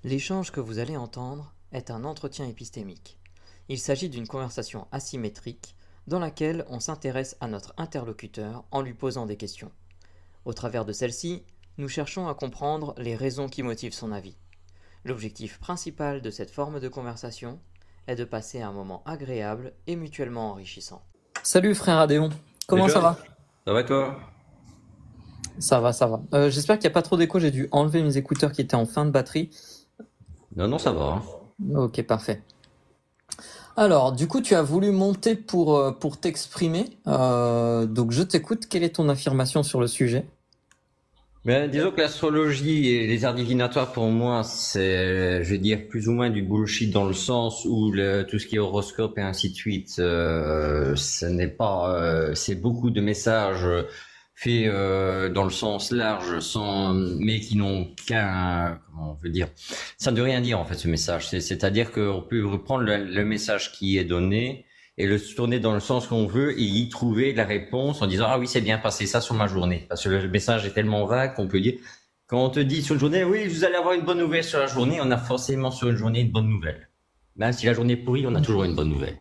L'échange que vous allez entendre est un entretien épistémique. Il s'agit d'une conversation asymétrique dans laquelle on s'intéresse à notre interlocuteur en lui posant des questions. Au travers de celle-ci, nous cherchons à comprendre les raisons qui motivent son avis. L'objectif principal de cette forme de conversation est de passer un moment agréable et mutuellement enrichissant. Salut frère Adéon, comment ça va? Ça va toi? Ça va, ça va. J'espère qu'il n'y a pas trop d'écho, j'ai dû enlever mes écouteurs qui étaient en fin de batterie. Non, ça va. Ok, parfait. Alors, du coup, tu as voulu monter pour t'exprimer. Donc, je t'écoute. Quelle est ton affirmation sur le sujet? Mais disons que l'astrologie et les arts divinatoires pour moi, c'est, je vais dire, plus ou moins du bullshit dans le sens où tout ce qui est horoscope et ainsi de suite, ce n'est pas, c'est beaucoup de messages faits dans le sens large, mais qui n'ont comment on veut dire, ça ne veut rien dire en fait ce message. C'est-à-dire qu'on peut reprendre le message qui est donné et le tourner dans le sens qu'on veut et y trouver la réponse en disant ah oui c'est bien passé ça sur ma journée, parce que le message est tellement vague qu'on peut dire, quand on te dit sur une journée oui vous allez avoir une bonne nouvelle sur la journée, on a forcément sur une journée une bonne nouvelle, même si la journée est pourrie on a toujours une bonne nouvelle.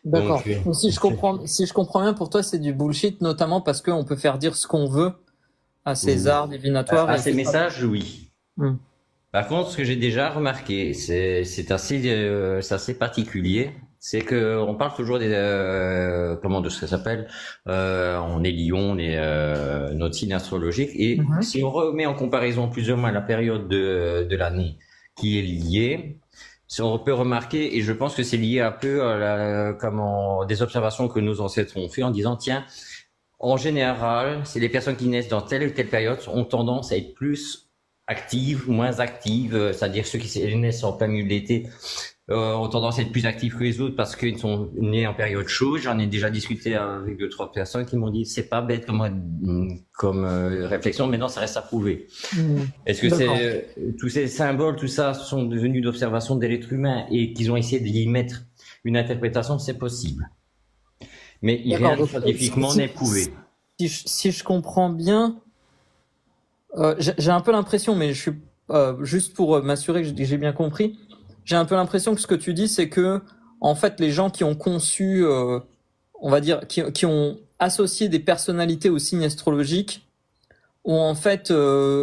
D'accord. Donc, si je comprends bien, pour toi c'est du bullshit, notamment parce qu'on peut faire dire ce qu'on veut à ces arts divinatoires à ces messages, oui. Par contre, ce que j'ai déjà remarqué, c'est assez particulier, c'est que on parle toujours des comment de ce que ça s'appelle, on est Lion, on est notre signe astrologique, et si on remet en comparaison plus ou moins la période de l'année qui est liée, si on peut remarquer, et je pense que c'est lié un peu à des observations que nos ancêtres ont fait en disant tiens, en général, c'est les personnes qui naissent dans telle ou telle période ont tendance à être plus actives ou moins actives, c'est-à-dire ceux qui naissent en plein milieu de l'été ont tendance à être plus actifs que les autres parce qu'ils sont nés en période chaude. J'en ai déjà discuté avec 2-3 personnes qui m'ont dit c'est pas bête comme réflexion, mais non, ça reste à prouver. Est-ce que tous ces symboles, tout ça, sont devenus d'observation de l'être humain et qu'ils ont essayé d'y mettre une interprétation, c'est possible. Mais rien scientifiquement n'est prouvé. Si je comprends bien, j'ai un peu l'impression, mais je suis juste pour m'assurer que j'ai bien compris, j'ai un peu l'impression que ce que tu dis, c'est que en fait les gens qui ont conçu, on va dire, qui ont associé des personnalités au signe astrologique, ont en fait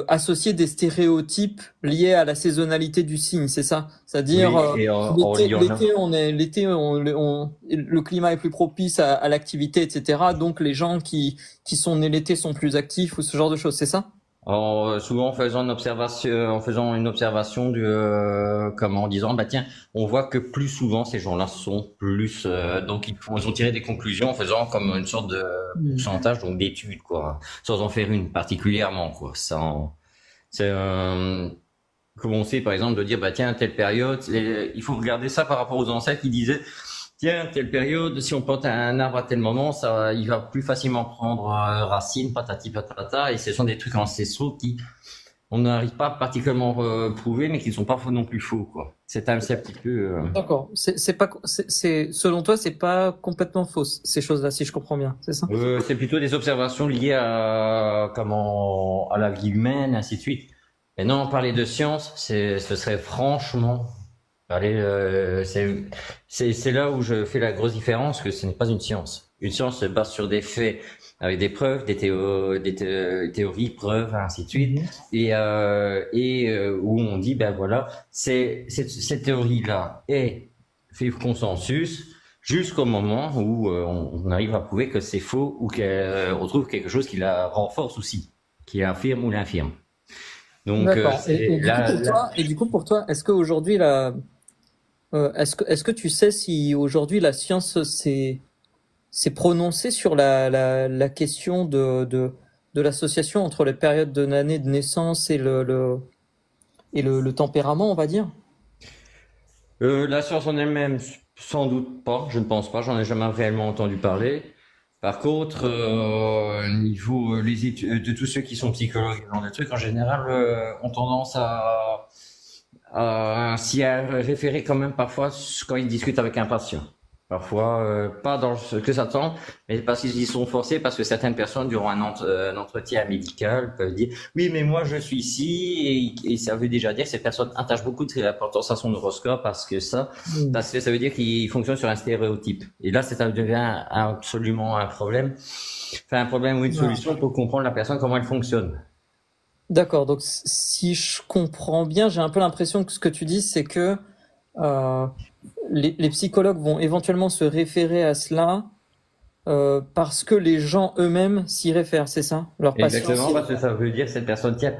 associé des stéréotypes liés à la saisonnalité du signe, c'est ça? C'est-à-dire l'été, le climat est plus propice à l'activité, etc. Donc les gens qui sont nés l'été sont plus actifs ou ce genre de choses, c'est ça? Souvent en faisant une observation en disant bah tiens, on voit que plus souvent ces gens-là sont plus donc ils ont tiré des conclusions en faisant comme une sorte de pourcentage donc d'études quoi, sans en faire une particulièrement quoi. Comme on sait par exemple de dire bah tiens telle période, il faut regarder ça par rapport aux ancêtres qui disaient tiens, telle période, si on plante un arbre à tel moment, il va plus facilement prendre racine, patati patata, et ce sont des trucs ancestraux on n'arrive pas particulièrement prouver, mais qui ne sont pas non plus faux, quoi. C'est un petit peu. D'accord. Selon toi, c'est pas complètement faux ces choses-là, si je comprends bien, c'est ça? C'est plutôt des observations liées à la vie humaine, ainsi de suite. Et non, parler de science, ce serait franchement. C'est là où je fais la grosse différence, que ce n'est pas une science. Une science se base sur des faits, avec des preuves, des théories, preuves, ainsi de suite, et où on dit ben voilà, cette théorie-là fait consensus jusqu'au moment où on arrive à prouver que c'est faux ou qu'on trouve quelque chose qui la renforce aussi, qui l'affirme ou l'infirme. Donc, et du coup pour toi, est-ce qu'aujourd'hui est-ce que tu sais si aujourd'hui la science s'est prononcée sur la question de l'association entre les périodes de l'année de naissance et le tempérament, on va dire? La science en elle-même, sans doute pas, je ne pense pas, j'en ai jamais réellement entendu parler. Par contre, au niveau les études de tous ceux qui sont psychologues et genre de trucs, en général, ont tendance à s'y référer quand même parfois quand ils discutent avec un patient. Parfois, pas dans ce que ça tend, mais parce qu'ils y sont forcés, parce que certaines personnes, durant un entretien médical, peuvent dire, oui, mais moi, je suis ici, et ça veut déjà dire que cette personne attache beaucoup d'importance à son horoscope, parce que ça veut dire qu'il fonctionne sur un stéréotype. Et là, ça devient absolument un problème, enfin, un problème ou une solution pour comprendre la personne, comment elle fonctionne. D'accord, donc si je comprends bien, j'ai un peu l'impression que ce que tu dis, c'est que euh, les psychologues vont éventuellement se référer à cela parce que les gens eux-mêmes s'y réfèrent, c'est ça? Leurs patients Exactement, s'y parce que réfèrent. ça veut dire cette personne, tiens,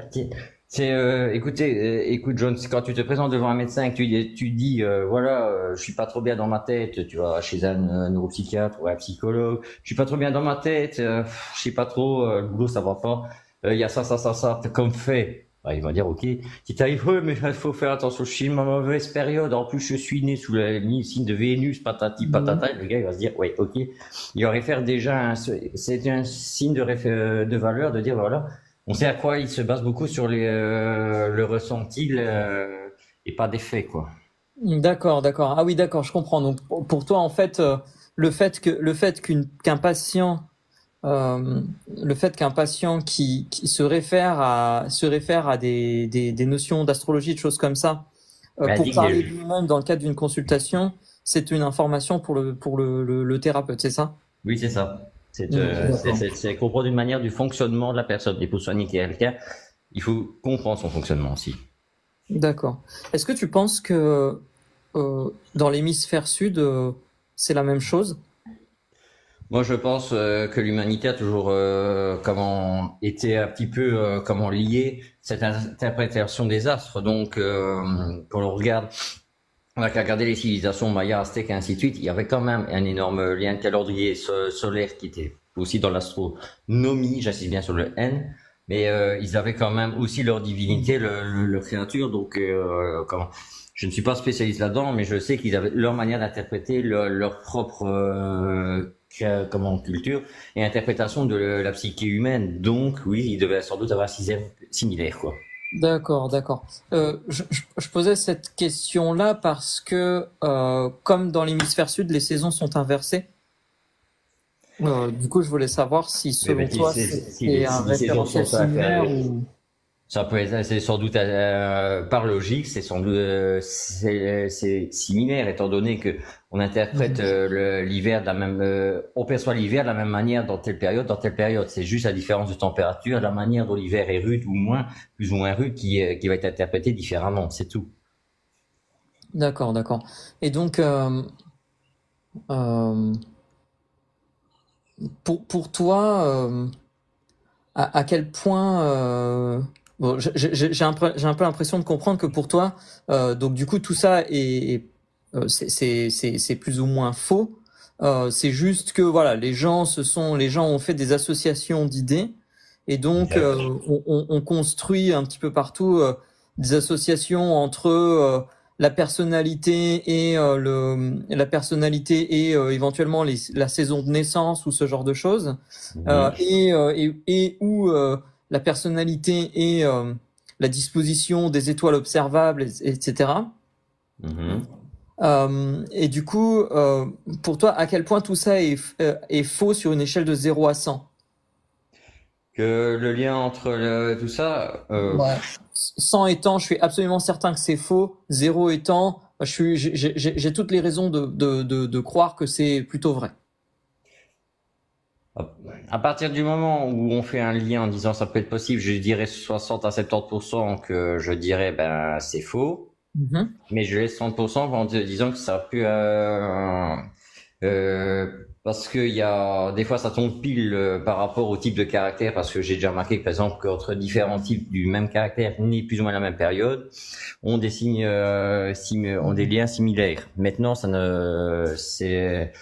c'est, écoute John, quand tu te présentes devant un médecin et que tu dis, voilà, je suis pas trop bien dans ma tête, tu vas chez un neuropsychiatre ou un psychologue, je suis pas trop bien dans ma tête, je sais pas trop, le boulot ça va pas, il y a ça, comme fait. Ouais, il va dire, ok, si t'arrives, ouais, mais il faut faire attention, je suis dans ma mauvaise période, en plus je suis né sous le signe de Vénus, patati Mhm. patata, et le gars il va se dire, ouais, ok, il aurait faire déjà c'est un signe de valeur de dire voilà, on sait à quoi il se base beaucoup sur le ressenti et pas des faits quoi. D'accord, d'accord. Ah oui, d'accord, je comprends. Donc pour toi, en fait, le fait qu'un patient euh, le fait qu'un patient qui se réfère à des notions d'astrologie, de choses comme ça, Ben, pour dit que parler de lui-même dans le cadre d'une consultation, c'est une information pour le thérapeute, c'est ça? oui c'est ça. D'accord. C'est comprendre une manière du fonctionnement de la personne. Et pour soigner quelqu'un, il faut comprendre son fonctionnement aussi. D'accord. Est-ce que tu penses que dans l'hémisphère sud, c'est la même chose? Moi, je pense que l'humanité a toujours comment été un petit peu comment lié cette interprétation des astres. Donc, quand on regarde, on a qu'à regarder les civilisations mayas, aztèques et ainsi de suite. Il y avait quand même un énorme lien calendrier solaire qui était aussi dans l'astronomie. J'insiste bien sur le N. Mais ils avaient quand même aussi leur divinité, leur créature. Donc, comment je ne suis pas spécialiste là-dedans, mais je sais qu'ils avaient leur manière d'interpréter leur propre comment culture et interprétation de la psyché humaine. Donc, oui, ils devaient sans doute avoir un système similaire, quoi. D'accord, d'accord. Je posais cette question-là parce que, comme dans l'hémisphère sud, les saisons sont inversées. Du coup, je voulais savoir si, Mais selon toi, c'est un si les saisons référentiel sont similaire ou... ça peut être, c'est sans doute par logique, c'est sans doute c'est similaire étant donné que on interprète Mhm. l'hiver de la même, on perçoit l'hiver de la même manière dans telle période, dans telle période. C'est juste la différence de température, la manière dont l'hiver est rude ou moins, plus ou moins rude, qui va être interprétée différemment. C'est tout. D'accord, d'accord. Et donc, euh, pour toi, à quel point... bon, j'ai un peu l'impression de comprendre que pour toi, donc du coup, tout ça c'est plus ou moins faux. C'est juste que voilà, les gens ont fait des associations d'idées et donc Exact. on construit un petit peu partout des associations entre la personnalité et la personnalité et éventuellement la saison de naissance ou ce genre de choses Mhm. et où la personnalité et la disposition des étoiles observables, etc. Mhm. Et du coup, pour toi, à quel point tout ça est faux sur une échelle de 0 à 100? Que le lien entre tout ça, Ouais. 100 étant, je suis absolument certain que c'est faux. 0 étant, j'ai toutes les raisons de croire que c'est plutôt vrai. à partir du moment où on fait un lien en disant ça peut être possible, je dirais 60 à 70% que je dirais ben c'est faux, Mhm. mais je laisse 30% en te disant que ça peut parce qu'il y a des fois ça tombe pile par rapport au type de caractère parce que j'ai déjà remarqué que, par exemple qu'entre différents types du même caractère nés plus ou moins à la même période ont des signes ont des liens similaires. Maintenant ça ne c'est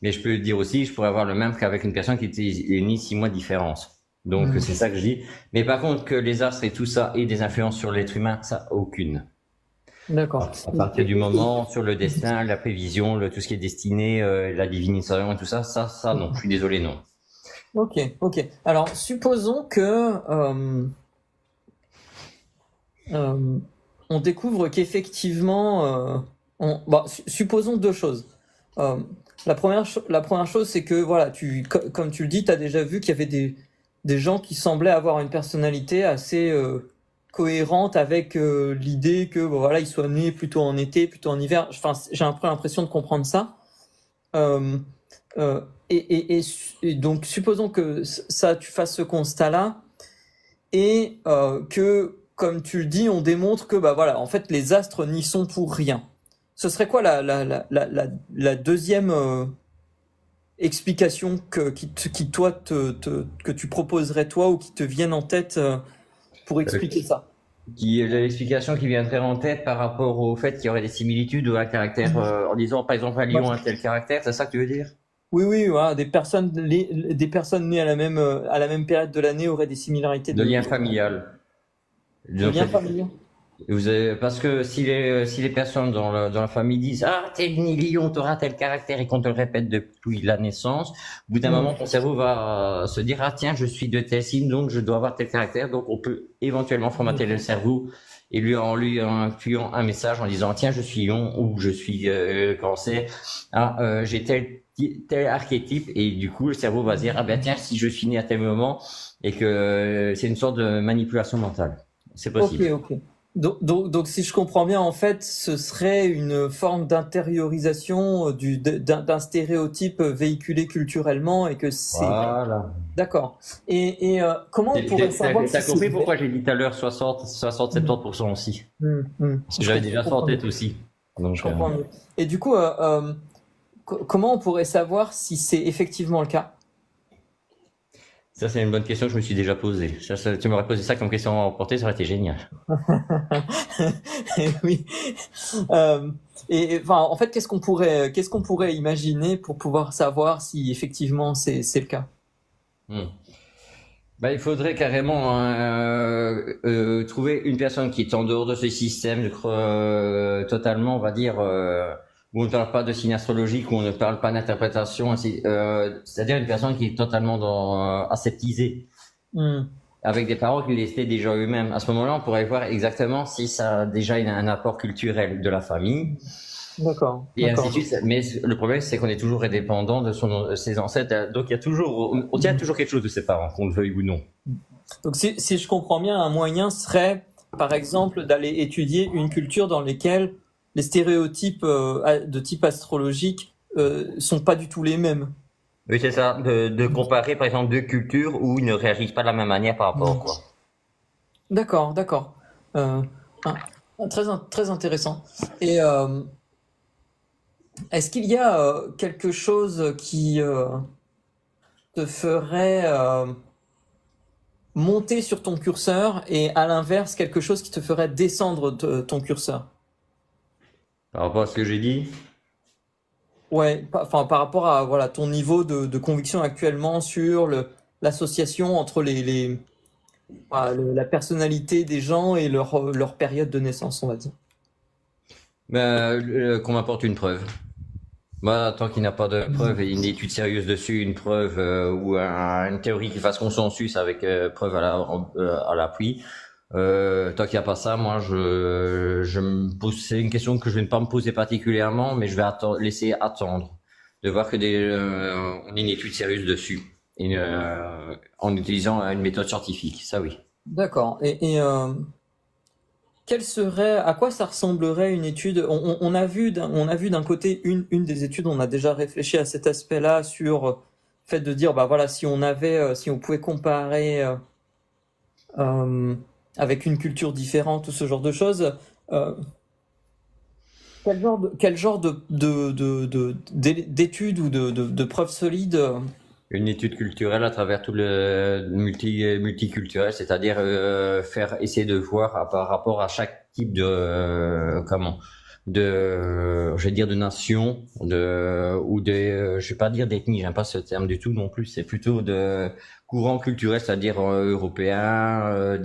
mais je peux dire aussi je pourrais avoir le même qu'avec une personne qui était née 6 mois de différence. Donc Mhm. c'est ça que je dis. Mais par contre que les astres et tout ça aient des influences sur l'être humain, ça aucune. D'accord. À partir du moment sur le destin, la prévision, tout ce qui est destiné, la divination et tout ça, ça non, je suis désolé non. Ok, ok. Alors, supposons que euh, on découvre qu'effectivement, supposons deux choses. Euh, La première chose, c'est que voilà, comme tu le dis, tu as déjà vu qu'il y avait des gens qui semblaient avoir une personnalité assez cohérente avec l'idée que bon, voilà, ils soient nés plutôt en été, plutôt en hiver. Enfin, j'ai un peu l'impression de comprendre ça. Euh, et donc, supposons que ça, tu fasses ce constat-là et que, comme tu le dis, on démontre que bah voilà, en fait, les astres n'y sont pour rien. Ce serait quoi la deuxième explication que tu proposerais toi ou qui te viennent en tête pour expliquer ça? L'explication qui viendrait en tête par rapport au fait qu'il y aurait des similitudes ou un caractère, en disant par exemple un Bah, lion a un tel caractère, c'est ça que tu veux dire? oui, oui, voilà, des personnes nées à la même période de l'année auraient des similarités De lien familial. de Donc, liens familiaux. parce que si les personnes dans la famille disent ah t'es né lion, t'auras tel caractère et qu'on te le répète depuis la naissance, au bout d'un moment ton cerveau va se dire ah tiens je suis de tel signe donc je dois avoir tel caractère, donc on peut éventuellement formater le cerveau et lui incluant un message en disant tiens je suis lion ou je suis cancer, j'ai tel archétype, et du coup le cerveau va se dire ah ben tiens si je suis né à tel moment, et que c'est une sorte de manipulation mentale. C'est possible. Ok, ok. Donc, si je comprends bien, en fait, ce serait une forme d'intériorisation d'un stéréotype véhiculé culturellement et que c'est... Voilà. D'accord. Et comment on pourrait savoir si T'as c'est compris vrai? pourquoi j'ai dit tout à l'heure 70% aussi. Parce que Je j'avais déjà ça en comprends mieux. tête aussi. Donc, Je comprends mieux. Et du coup, comment on pourrait savoir si c'est effectivement le cas? ça, c'est une bonne question que je me suis déjà posée. Tu m'aurais posé ça comme question à emporter, ça aurait été génial. Oui. Enfin, en fait, qu'est-ce qu'on pourrait imaginer pour pouvoir savoir si effectivement c'est le cas? Hmm. Bah, il faudrait carrément trouver une personne qui est en dehors de ce système, je crois, totalement, on va dire, où on ne parle pas de signe astrologique, où on ne parle pas d'interprétation, c'est-à-dire une personne qui est totalement aseptisée, Hmm. avec des parents qui l'étaient déjà eux-mêmes. À ce moment-là, on pourrait voir exactement si ça a déjà un apport culturel de la famille. D'accord, Et ainsi d'accord. de suite. Mais le problème, c'est qu'on est toujours indépendant de ses ancêtres. Donc, il y a toujours, on tient toujours quelque chose de ses parents, qu'on le veuille ou non. Donc, si je comprends bien, un moyen serait, par exemple, d'aller étudier une culture dans laquelle les stéréotypes de type astrologique sont pas du tout les mêmes. Oui, c'est ça. De comparer, par exemple, deux cultures où ils ne réagissent pas de la même manière par rapport, quoi. D'accord, d'accord. Euh, ah, très intéressant. Et est-ce qu'il y a quelque chose qui te ferait monter sur ton curseur et à l'inverse quelque chose qui te ferait descendre ton curseur? Par rapport à ce que j'ai dit. Ouais, enfin par rapport à voilà ton niveau de conviction actuellement sur l'association entre voilà, la personnalité des gens et leur période de naissance, on va dire. Ben, qu'on m'apporte une preuve. Moi, tant qu'il n'a pas de preuve et une étude sérieuse dessus, une preuve ou une théorie qui fasse consensus avec preuve à l'appui, tant qu'il n'y a pas ça, moi, je me pose, c'est une question que je vais ne pas me poser particulièrement, mais je vais laisser attendre de voir que on ait une étude sérieuse dessus, en utilisant une méthode scientifique. Ça, oui. D'accord. À quoi ça ressemblerait une étude? On a vu d'un côté une des études, on a déjà réfléchi à cet aspect-là sur le fait de dire, bah voilà, si on pouvait comparer euh, avec une culture différente ou ce genre de choses, euh, quel genre d'études ou de preuves solides? Une étude culturelle à travers tout le multiculturel, c'est-à-dire essayer de voir par rapport à chaque type je vais dire de nation, je vais pas dire d'ethnie, j'aime pas ce terme du tout non plus, c'est plutôt de courant culturel, c'est-à-dire européen,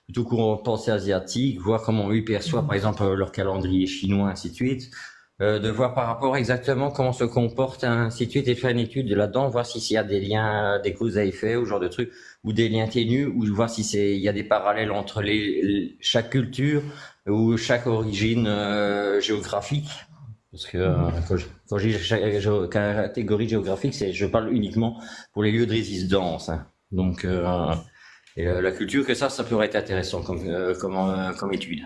plutôt courant de pensée asiatique, voir comment eux perçoivent par exemple leur calendrier chinois, ainsi de suite. De voir par rapport exactement comment se comporte ainsi de suite, et faire une étude là-dedans, voir s'il y a des liens, des causes à effet, ou ce genre de trucs, ou des liens ténus, ou voir il y a des parallèles entre chaque culture ou chaque origine géographique. Parce que quand je dis catégorie géographique, je parle uniquement pour les lieux de résidence, hein. Donc, la culture, que ça pourrait être intéressant comme étude.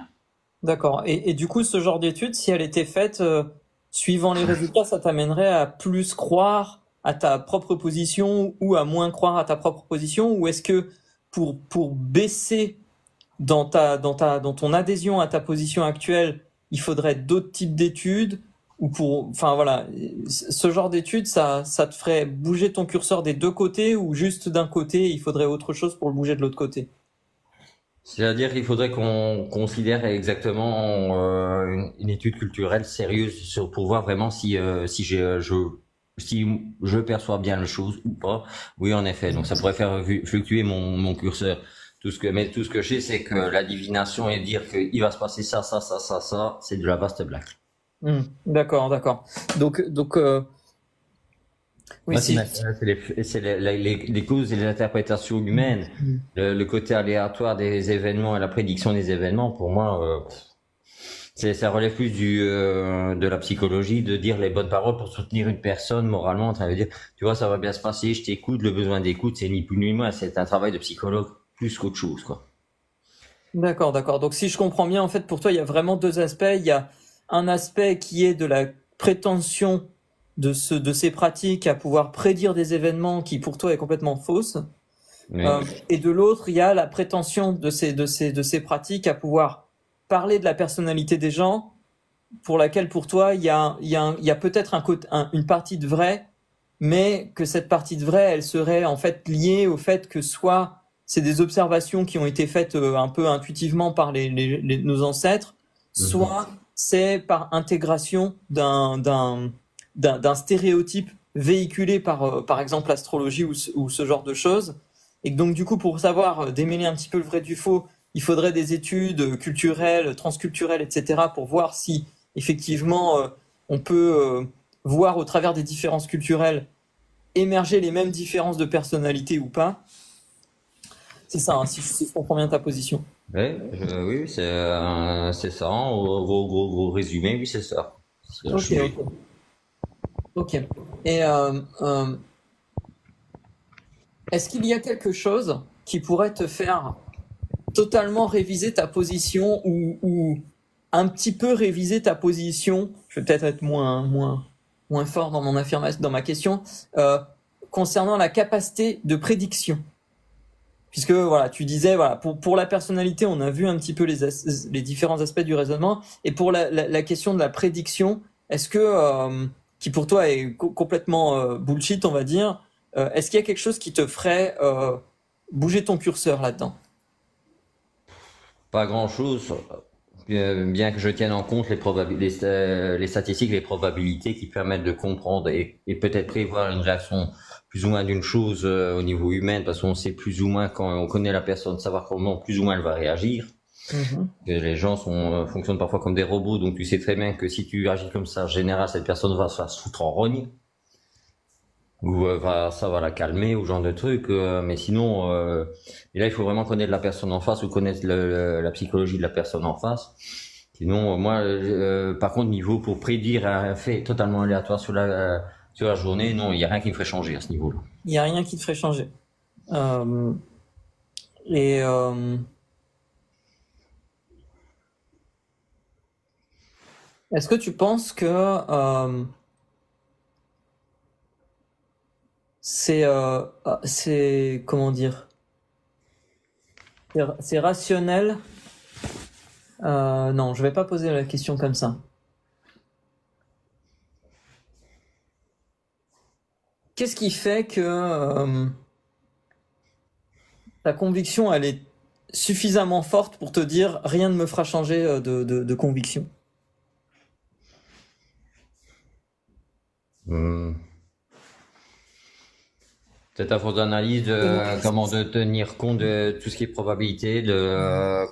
D'accord. Et du coup, ce genre d'étude, si elle était faite suivant les résultats, ça t'amènerait à plus croire à ta propre position ou à moins croire à ta propre position? Ou est-ce que pour baisser dans ton adhésion à ta position actuelle, il faudrait d'autres types d'études? Enfin voilà, ce genre d'études, ça te ferait bouger ton curseur des deux côtés ou juste d'un côté, il faudrait autre chose pour le bouger de l'autre côté? C'est-à-dire qu'il faudrait qu'on considère exactement une étude culturelle sérieuse pour voir vraiment si je perçois bien les choses ou pas. Oui, en effet. Donc ça pourrait faire fluctuer mon curseur. Mais tout ce que je sais, c'est que la divination et dire qu'il va se passer ça, c'est de la vaste blague. D'accord. Donc, oui, Moi, c'est les causes et les interprétations humaines, le côté aléatoire des événements et la prédiction des événements. Pour moi, ça relève plus de la psychologie, de dire les bonnes paroles pour soutenir une personne moralement, en train de dire, tu vois, ça va bien se passer, je t'écoute. Le besoin d'écoute, c'est ni plus ni moins, c'est un travail de psychologue plus qu'autre chose, quoi. D'accord. Donc si je comprends bien, en fait, pour toi, il y a vraiment deux aspects. Il y a un aspect qui est de la prétention de ces pratiques à pouvoir prédire des événements qui pour toi est complètement fausse. Oui. Et de l'autre, il y a la prétention de ces pratiques à pouvoir parler de la personnalité des gens, pour laquelle pour toi il y a peut-être une partie de vrai, mais que cette partie de vrai, elle serait en fait liée au fait que soit c'est des observations qui ont été faites un peu intuitivement par nos ancêtres, soit c'est par intégration d'un stéréotype véhiculé par exemple l'astrologie ou ce genre de choses. Et donc du coup, pour savoir démêler un petit peu le vrai du faux, il faudrait des études culturelles, transculturelles, etc. pour voir si effectivement on peut voir au travers des différences culturelles émerger les mêmes différences de personnalité ou pas. C'est ça, hein, si je comprends bien ta position. Oui, c'est ça. En gros résumé, oui, c'est ça. Ok. Et est-ce qu'il y a quelque chose qui pourrait te faire totalement réviser ta position ou un petit peu réviser ta position? Je vais peut-être être moins fort dans mon affirmation, dans ma question, concernant la capacité de prédiction. Puisque voilà, tu disais voilà, pour la personnalité, on a vu un petit peu les différents aspects du raisonnement, et pour la question de la prédiction, est-ce que qui pour toi est complètement bullshit, on va dire, est-ce qu'il y a quelque chose qui te ferait bouger ton curseur là-dedans? Pas grand-chose, bien que je tienne en compte les statistiques, les probabilités qui permettent de comprendre et peut-être prévoir une réaction plus ou moins d'une chose au niveau humain, parce qu'on sait plus ou moins quand on connaît la personne, savoir comment plus ou moins elle va réagir. Que les gens fonctionnent parfois comme des robots, donc tu sais très bien que si tu agis comme ça, en général, cette personne va se faire foutre en rogne. Ou ça va la calmer ou genre de truc, mais sinon et là il faut vraiment connaître la personne en face ou connaître la psychologie de la personne en face. Sinon moi par contre niveau pour prédire un fait totalement aléatoire sur la journée, non, il y a rien qui me ferait changer à ce niveau-là. Il y a rien qui te ferait changer. Et est-ce que tu penses que c'est comment dire, c'est rationnel? Non, je vais pas poser la question comme ça. Qu'est-ce qui fait que ta conviction elle est suffisamment forte pour te dire rien ne me fera changer de conviction? Peut-être à force d'analyse de comment de tenir compte de tout ce qui est probabilité,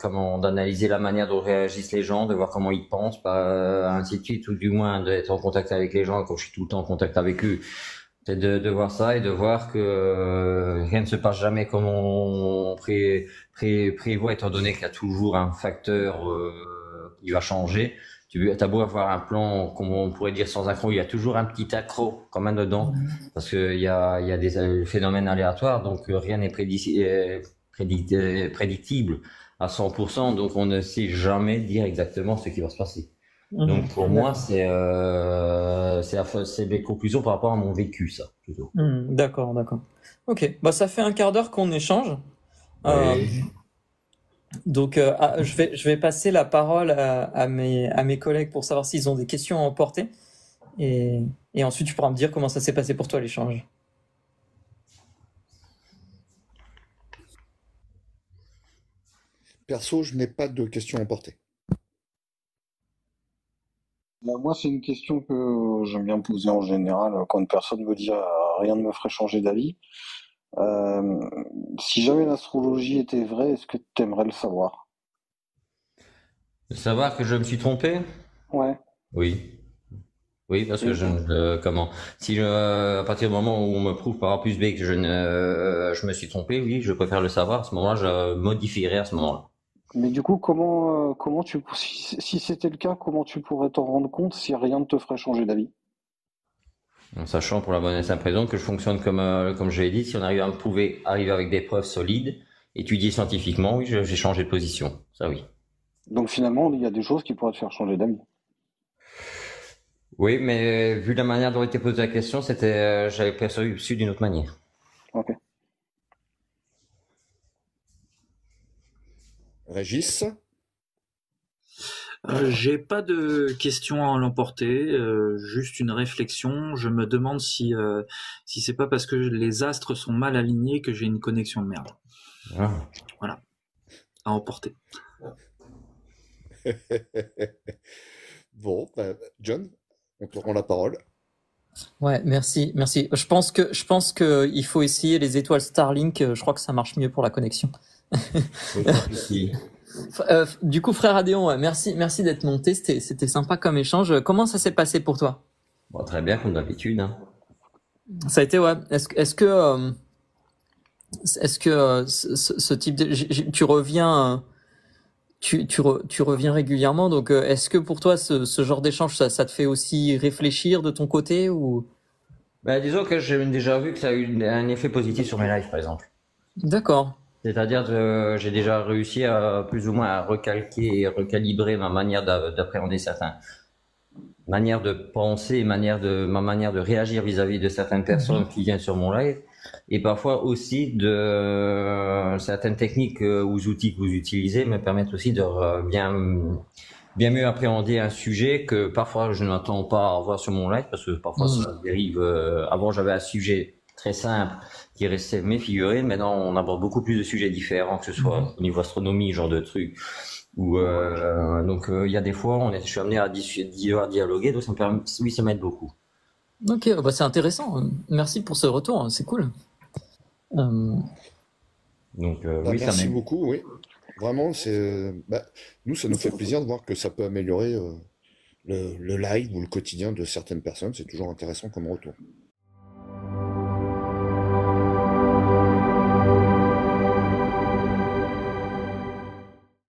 comment d'analyser la manière dont réagissent les gens, de voir comment ils pensent, ainsi de suite, ou du moins d'être en contact avec les gens, comme je suis tout le temps en contact avec eux. Peut-être de voir ça et de voir que rien ne se passe jamais comme on prévoit, étant donné qu'il y a toujours un facteur qui va changer. Tu as beau avoir un plan, comme on pourrait dire, sans accroc, il y a toujours un petit accroc quand même dedans, parce qu'il y a des phénomènes aléatoires, donc rien n'est prédictible à 100%, donc on ne sait jamais dire exactement ce qui va se passer. Donc pour moi, c'est des conclusions par rapport à mon vécu, ça, plutôt. D'accord, d'accord. Ok, bah ça fait un quart d'heure qu'on échange. Oui. Donc je vais passer la parole à mes collègues pour savoir s'ils ont des questions à emporter. Et ensuite, tu pourras me dire comment ça s'est passé pour toi l'échange. Perso, je n'ai pas de questions à emporter. Moi, c'est une question que j'aime bien poser en général quand une personne me dit rien ne me ferait changer d'avis. Euh, Si jamais l'astrologie était vraie, est-ce que tu aimerais le savoir? De savoir que je me suis trompé? Ouais. Oui. Oui, parce que Et- je ne, comment, si à partir du moment où on me prouve par A plus B que je me suis trompé, oui, je préfère le savoir. À ce moment-là, je modifierai à ce moment-là. Mais du coup, si c'était le cas, comment tu pourrais t'en rendre compte si rien ne te ferait changer d'avis? En sachant pour la bonne et simple raison que je fonctionne comme je l'ai dit, si on arrive à me prouver, arriver avec des preuves solides, étudiées scientifiquement, oui, j'ai changé de position. Ça, oui. Donc finalement, il y a des choses qui pourraient te faire changer d'avis. Oui, mais vu la manière dont était posée la question, j'avais perçu d'une autre manière. Ok. Régis? J'ai pas de questions à l'emporter, juste une réflexion. Je me demande si c'est pas parce que les astres sont mal alignés que j'ai une connexion de merde. Ah. Voilà, à emporter. Bon, John, on te rend la parole. Ouais, merci, merci. Je pense que il faut essayer les étoiles Starlink. Je crois que ça marche mieux pour la connexion. Ici. Du coup, frère Adéon, ouais, merci d'être monté. C'était sympa comme échange. Comment ça s'est passé pour toi? Bon, très bien, comme d'habitude, hein. Ça a été, ouais. Est-ce que ce type de, tu reviens, tu reviens régulièrement. Donc, est-ce que pour toi, ce genre d'échange, ça te fait aussi réfléchir de ton côté ou? Ben, disons que j'ai déjà vu que ça a eu un effet positif sur mes lives, par exemple. D'accord. C'est-à-dire que j'ai déjà réussi à plus ou moins à recalquer et recalibrer ma manière d'appréhender certains, manière de penser, ma manière de réagir vis-à-vis de certaines personnes qui viennent sur mon live, et parfois aussi de certaines techniques ou outils que vous utilisez me permettent aussi de bien mieux appréhender un sujet que parfois je n'attends pas à voir sur mon live parce que parfois ça dérive. Avant j'avais un sujet très simple qui restait mes figurines. Maintenant, on aborde beaucoup plus de sujets différents, que ce soit au niveau astronomie, genre de trucs. Donc, il y a des fois, je suis amené à dialoguer, donc ça me permet, oui, ça m'aide beaucoup. Ok, bah c'est intéressant. Merci pour ce retour, c'est cool. Donc, oui, ça merci m'aide. beaucoup, oui. Vraiment, nous, ça nous fait plaisir de voir que ça peut améliorer le live ou le quotidien de certaines personnes. C'est toujours intéressant comme retour.